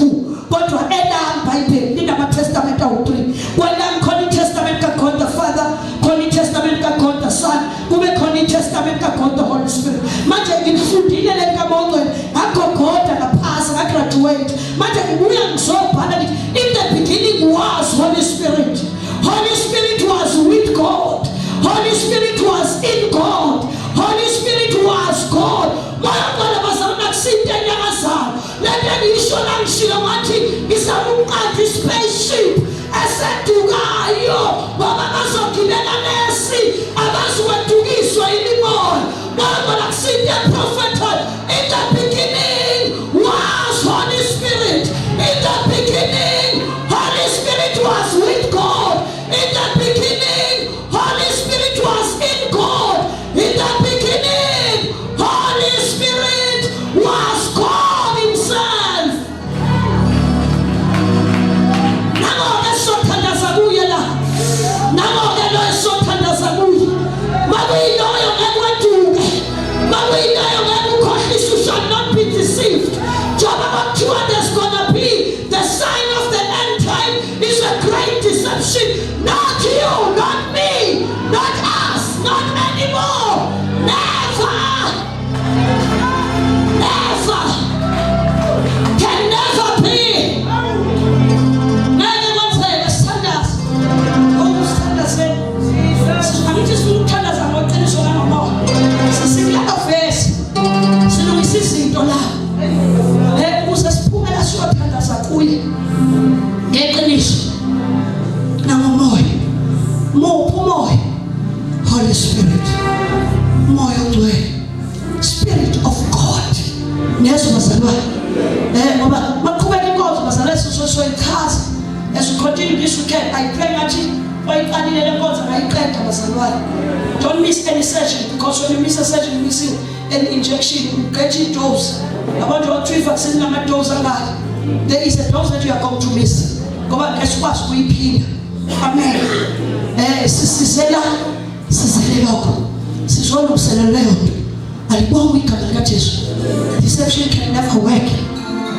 kodwa elami Bible linama testament awu3. Kwelami khona iTestament kaGod the Father, khona iTestament kaGod the Son, kube khona iTestament kaGod the Holy Spirit. Manje ngifundile le kaMongcwele ngagogoda ngaphasa ngagraduate. Manje ngibuya ngizobhala lithi in the beginning was Holy Spirit. Holy Spirit was with God. Holy Spirit was in God. Holy Spirit was God. Moya ngcwele bazalwana kusinte nyakazana. Let ngishona ngishilo ngathi ngisaluqanda spaceship esedukayo ngoba bazogibela nesi abaziwedukiswa imimoya ngoba lakusinde prophet in the beginning was Holy Spirit. In the beginning Holy Spirit was with God. In the beginning Holy Spirit was in God. In the beginning Holy Spirit was God himself. Nangoke sothandaza kuye la. Nangoke lo esothandaza kuye. Makuyinoyo ngekweduke. Makuyinoyo ngekukhohlisa, you shall not be deceived. Job there's gonna be the sign of the end time is a great deception. Not you, not me, not us, not anymore. Never. Never. Can never be. Never one say the standards. Oh, standards. Jesus. I'm just looking at us. I'm not telling you no more. So see that face. So we see $6. Usasiphumela siyothandaza kuye ngeqiniso nangomoya. Muphi umoya? Holy Spirit, moya ongcwele, Spirit of God. Nezo bazalwane ngoba maqhubeka inkonzo bazalwane soyichaza as we continue this weekend. I pray ngathi bayiqalile le nkonzo ngayiqeda bazalwane. Don't miss any session, because when you miss a session you miss an injection, you get a dose. About your 3 vaccines na dose angaka. There is a dose that you are going to miss. Ngoba esikwazi ukuyiphinda. Amen. Sizele lokho. Sizolungisela leyo nto. Alibonga igama lika Jesu. Deception can never work.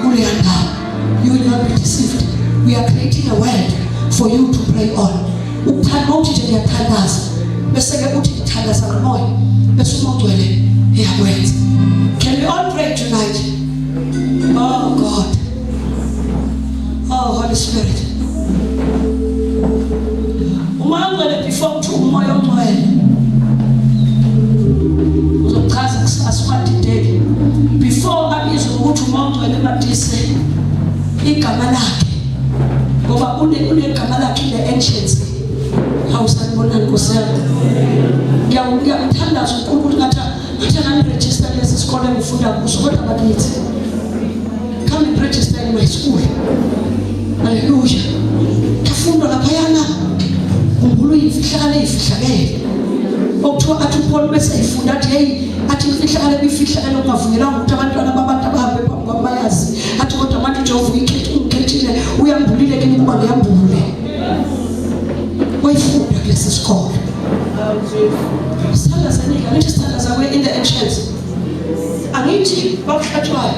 You will not be deceived. We are creating a world for you to pray on. Ukuthanda uthi nje ngiyathandaza. Bese ke uthi ngithandaza ngomoya. Bese umongcwele eyakwenza. Can we all pray tonight? Oh God. Oh Holy Spirit. Umangwele before to umoya ongcwele. Uzochaza kusaswati day. Before abizwe ukuthi umangwele emadise igama lakhe. Ngoba unegama lakhe le ancients. Awusanibona Nkosi yami. Ngiyamthandaza uNkulunkulu ngathi ngithana register lesi sikole ngifunda kuso kodwa bakithi. Come and register in my school. Hallelujah. Kafunda lapha yana. Unkulunkulu ifihlakale ifihlakele. Okuthiwa athi uPaul bese efunda athi hey athi ifihlakale bifihlakale ungavunyelanga ukuthi abantwana babantu abahambe bayazi. Athi kodwa manje Jehova uyikhethile uyambulile kimi kuba ngiyambule. Wayifunda kulesi sikole. Standards in the ancients. Angithi bakuhlathwayo.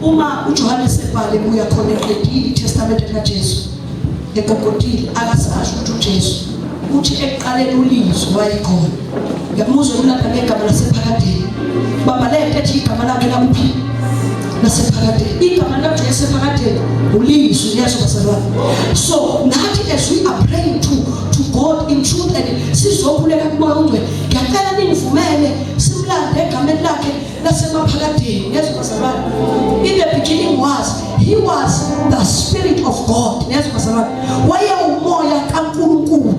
Uma uJohannes ebhale buya khona eqedile iTestament likaJesu. Egogodile akasazi ukuthi uJesu uthi eqaleni ulizwi wayekhona. Ngiyamuza ukulanda ngegama lasephakadeni. Baba lethe ethi igama lakhe laphi? Lasephakadeni. Igama lakhe lasephakadeni ulizwi Yesu bazalwane. So nathi as we are praying to God in truth and sizobulela kumoya ongcwele, ngiyacela ningivumele simlande egameni lakhe lasemaphakadeni. Yesu bazalwane. In the beginning he was the Spirit of God. Yesu bazalwane. Waye umoya kaNkulunkulu.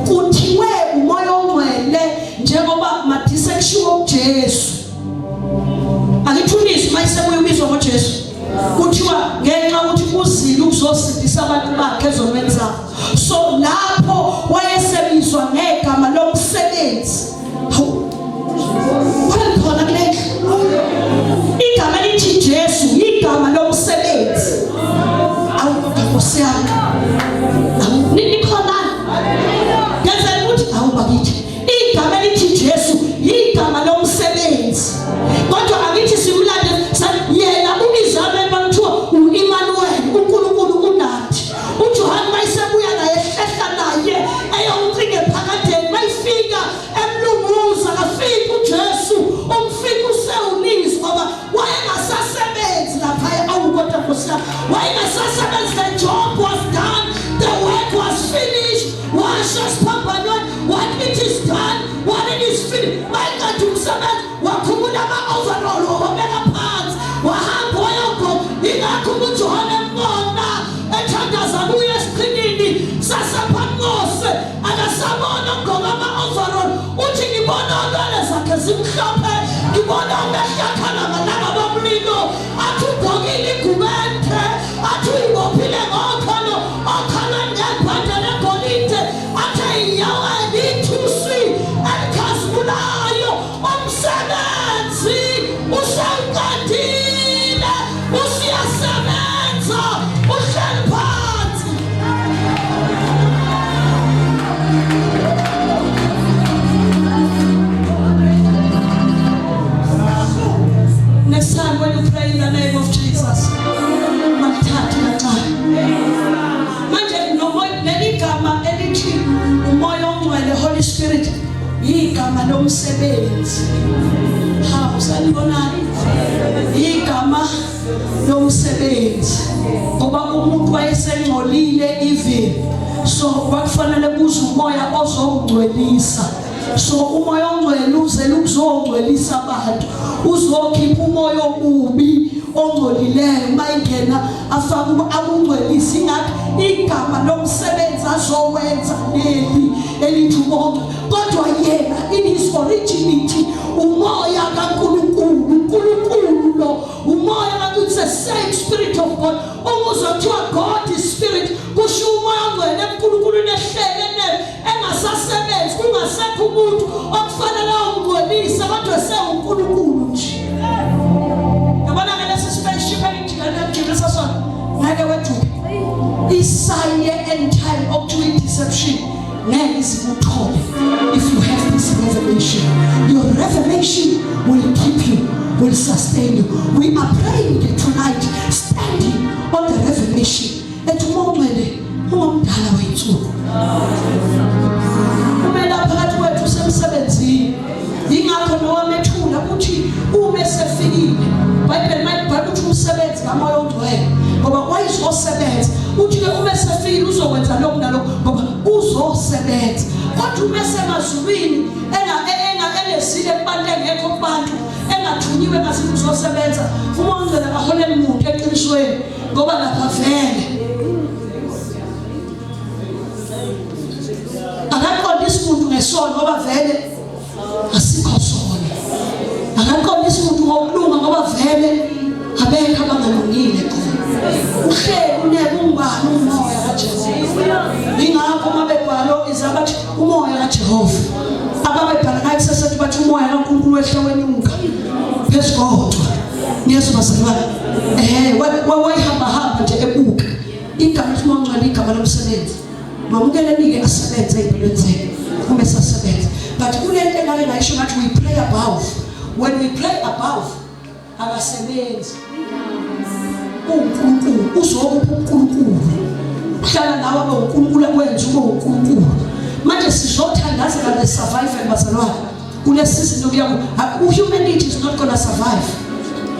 Kuthiwe umoya ongcwele njengoba madisexual Jesu. Alithulisi mayisebuye ubizwa ngoJesu. Kuthiwa ngenxa ukuthi uzile ukuzosindisa abantu bakhe ezonwenza. So lapho wayesebizwa ngegama lomsebenzi. Walikhona kule igama lithi Jesu, igama lomsebenzi. Nkosi yami. Nikhona. Ngenzela ukuthi bakithi igama lithi Jesu, igama lomsebenzi. Kodwa akithi simlande yena unizame banthiwa uEmmanuel, uNkulunkulu unathi. uJohane mayisebuya naye ehlehla naye eyomcinge phakadeni mayifika emlunguza kafika uJesu umfika usewulizwi ngoba wayengasasebenzi lapha awukodwa Nkosi yami. Wayengasasebenzi, the job was done, the work was finished. Washas phambanweni what it is done, what it is finished. Mayingathi umsebenzi wakhumula ama-overall wabeka phansi wahamba wayogoba ngibona umehlathala ngalaba bomlilo athi ugqokile igubethe athi uyibophile ngokholo okhala ngebhande legolide athi enyaweni ithuswi elikhazimulayo umsebenzi usewuqedile usiyasebenza uhleli phansi. Next time when you pray in the name of Jesus, mathathu kancane. Manje neligama elithi umoya ongcwele, Holy Spirit, igama lomsebenzi. Hawu sanibonani? Igama lomsebenzi. Ngoba umuntu wayesengcolile ivini. So kwakufanele kuze umoya ozongcwelisa. So umoya ongcwele uze ukuzongcwelisa abantu. Uzokhipha umoya omubi ongcolileyo mayingena afaka akungcwelisa. Ingakho igama lomsebenzi azowenza leli elithi umoya. Kodwa yena in his originality umoya kaNkulunkulu, uNkulunkulu lo umoya kaNkulunkulu, it's the same spirit of God. Onguzothiwa God is spirit, kusho umoya ongcwele uNkulunkulu nehlele engasasebenzi, kungasekho umuntu okufanele ongcwelisa kodwa sewuNkulunkulu nje. Yabona ke lesi spaceship engijikela sona ngeke wethuke isaye end time okuthiwa deception ngeke izikuthole. If you have this revelation, your revelation will keep you, will sustain you. We are praying tonight, standing on the revelation. Etumomele umdala wethu umela phakathi kwethu semsebenzini. Ingakho nowamethula uthi uma sefikile Bible mayibhala ukuthi umsebenzi kamoya ongcwele ngoba wayizosebenza uthi ke uma sefikile uzokwenza lokho nalokho ngoba uzosebenza. Kodwa uma semazulwini enesile kubantu engekho kubantu engathunyiwe ngasithi uzosebenza uma ongcwele kaholela umuntu eqinisweni ngoba lapha vele akaqondisa umuntu ngesono ngoba vele asikho sona. Akaqondisa umuntu ngokulunga ngoba vele abekho abangalungile khona. Uhleli uneke ungubani umoya kaJehova. Ingakho mabebhalo izabathi umoya kaJehova. Ababebhala ngayo sesethi bathi umoya kaNkulunkulu wehle wenyuka phezu kodwa. Yesu basalwana. Wayihamba nje ebuka. Igama lithi mongcwele igama lomsebenzi. Mamukeleni-ke asebenze empilweni zenu uma sasebenza. But kulento engake ngayisho ngathi we pray above. When we pray above, abasebenzi uNkulunkulu uzokupha uNkulunkulu. Hlala nawe uNkulunkulu akwenza ube uNkulunkulu. Manje sizothandazela le survival bazalwane. Kule season yokuya humanity is not going to survive,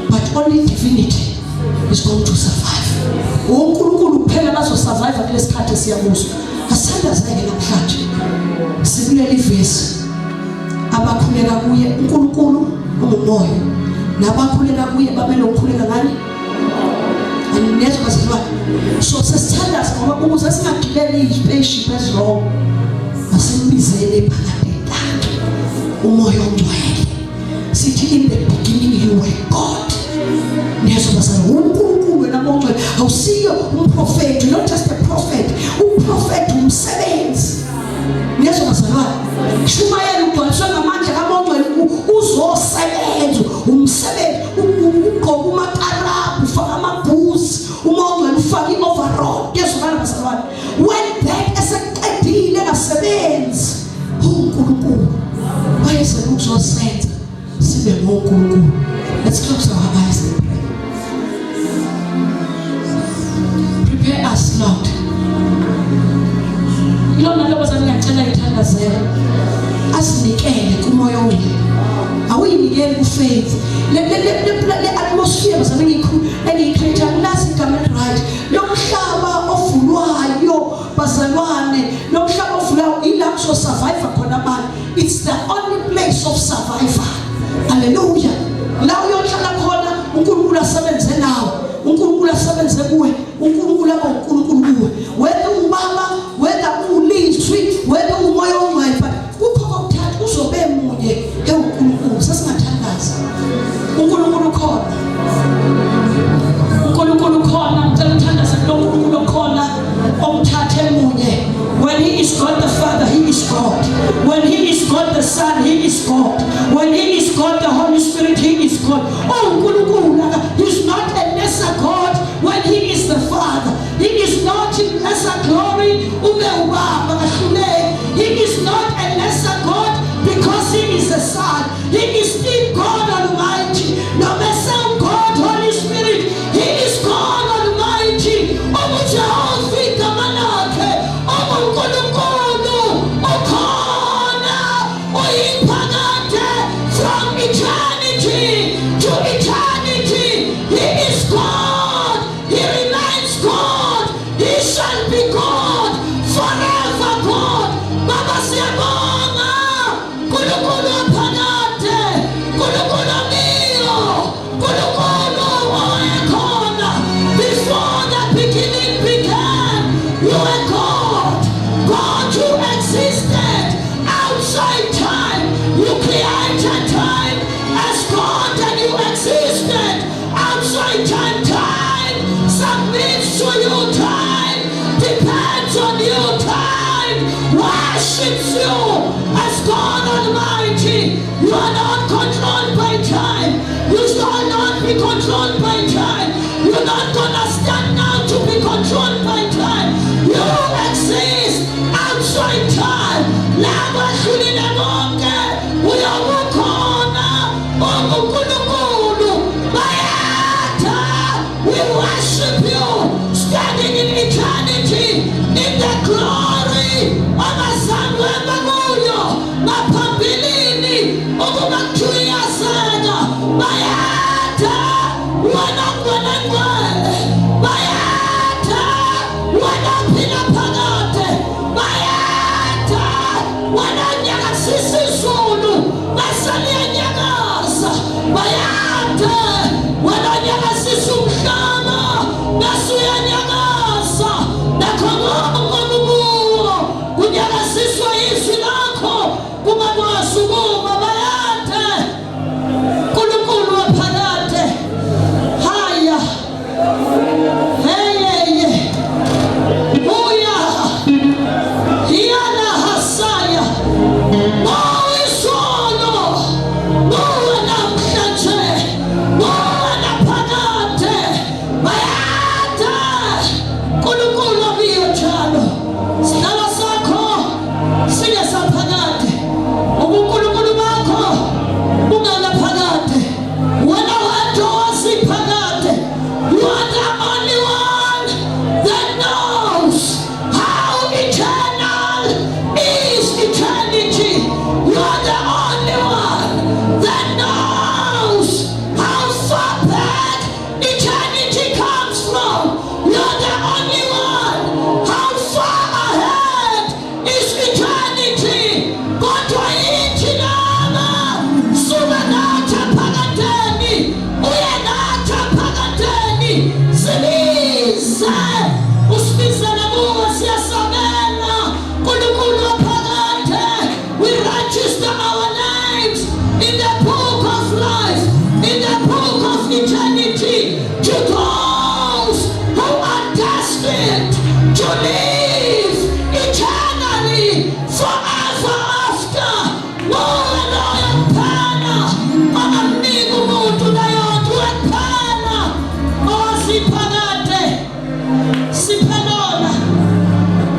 but only divinity is going to survive. uNkulunkulu kuphela bazo survive kulesikhathi esiyakuso. Asandazeke namhlanje sikuleli vesi abakhulela kuye uNkulunkulu ungumoya nabakhulela kuye babele ukukhulela ngani aniyezwa bazalwane. So sesithandaza ngoba ukuze singagibeli ispaceship ezwrong asimbizele phakathi entathu umoya ongcwele. Sithi in the beginning you were God. Niyezwa bazalwane uNkulunkulu wena mongcwele awusiyo umprofeti, not just a prophet, umprofeti umsebenzi. Niyezwa bazalwane Shumayeli ugcwaliswe ngamandla kaMongcwele uzosebenza umsebenzi ugqoka umakarabu ufaka amabhuzi uMongcwele ufaka i-overall. Yezwa bazalwane when that eseqedile ngasebenzi uNkulunkulu wayeze ukuzosenza sibe ngoNkulunkulu. Let's close our eyes and pray. Prepare us, Lord. Ilona nto bazalwane ngicela ithandazela asinikele kumoya ongcwele. Awuyinikele kufaith. Le atmosphere bazalwane engiyicreate unazi igama right. Lo mhlaba ovulwayo bazalwane, lo mhlaba ovulwayo ilapho so survive khona abantu. It's the only place of survival. Hallelujah. La uyohlala khona uNkulunkulu asebenze nawe, uNkulunkulu asebenze kuwe, uNkulunkulu uNkulunkulu kuwe. Whether ubaba, whether ulizwi, whether umoya ongcwele, kukho kokuthatha uzobe munye uNkulunkulu. Sesingathandaza is God the Son, He is God. When He is God the Holy Spirit, He is God. Oh, He's not a lesser God when He is the Father. He is not in lesser glory. He is not a lesser God because He is the Son. He is still God Almighty. No matter God, Holy Spirit, He is God Almighty. From eternity to eternity, He is God. He remains God. He shall be God forever. God, Baba siyabonga. Nkulunkulu aphakade, Nkulunkulu mio, Nkulunkulu owayekhona. Before the beginning began, you were God. God, you existed outside time. You created time as God, and you existed outside time. Time submits to you. Time depends on you. Time worships you as God Almighty. You are not controlled by time. You shall not be controlled by time. You're not gonna stand now to be controlled by time. You exist outside time. Lava shulile monge uyawukona omukulukulu bayata. We worship you standing in eternity in the glory of a son wemaguyo mapambilini okumakuya sana bayata wanangwanangwane bayata wanapina pagate bayata wananyakasisi zulu basalia nyakasa bayata wananyakasisi umhlaba basuya nyakasa nakhongomukubuwo kunyakasiswa izwi lakho kumabosukuma bayate Nkulunkulu waphakade haya heyeye buya hiyana hasaya mowisolo buwe namhlanje buwe naphakade bayate Nkulunkulu abiyo njalo sihlala sakho singesaphakade ubunkulunkulu bakho bunganaphakade wena wedwa wasiphakade. You are the only one that knows how eternal is eternity. You are the only one that knows how far back eternity comes from. You are the only one. How far ahead is eternity? God wayithi nama subanatha phakadeni uyanatha phakadeni sibize usibize nakuwe siyasabela Nkulunkulu waphakade. We register our names in the book of life, in the book of eternity, to those who are destined to live eternally forever after. Moya loyo kuphela ongamnika umuntu nayodwa kuphela owasiphakade. Siphelona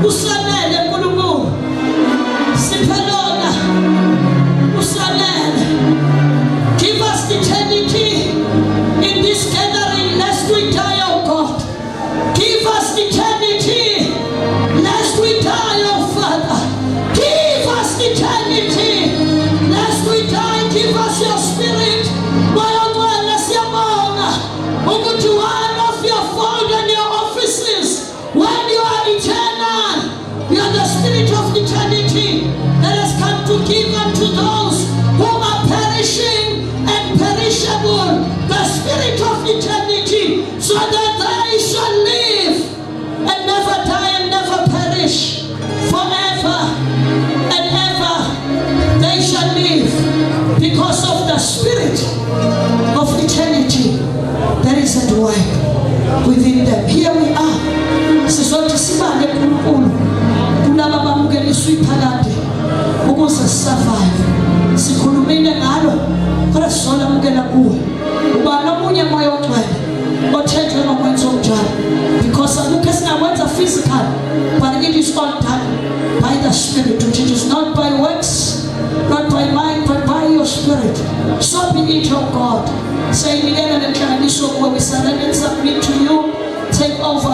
usanele Nkulunkulu, siphelona usanele. Give us eternity in this gathering lest we die, oh God. Give us eternity ngiyamukela kuwe uba nomunye moya ongcwele othethwe ngokwenza njalo, because alukho esingakwenza physical, but it is all done by the Spirit, which it is not by works, not by mind, but by your Spirit. So be it, oh God. Say we surrender and submit to you. Take over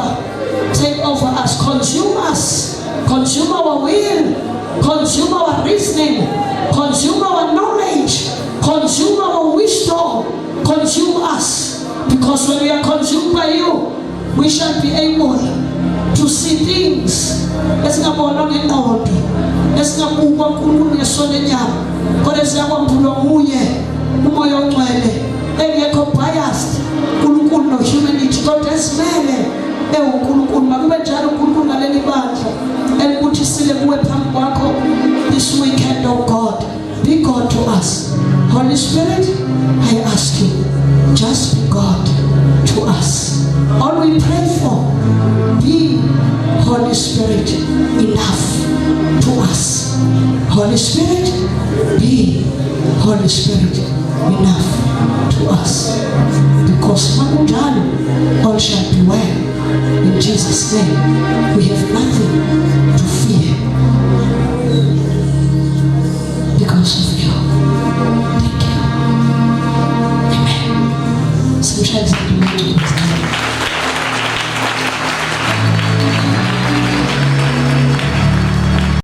us, consume our will, consume our reasoning, consume our knowledge, consume our wisdom, consume us. Because when we are consumed by you, we shall be able to see things esingabona ngengqondo, esingabukwa uNkulunkulu ngesona lenyama, kodwa siyakwambulwa nguye umoya ongcwele engekho biased uNkulunkulu no humanity, kodwa esimele uNkulunkulu. Makube njalo uNkulunkulu ngaleli bandla elikuthi sile kuwe phambi kwakho this weekend, oh God. Be God to us. Holy Spirit, I ask you, just be God to us. All we pray for, be Holy Spirit enough to us. Holy Spirit, be Holy Spirit enough to us. Because all shall be well. In Jesus' name, we have nothing to fear.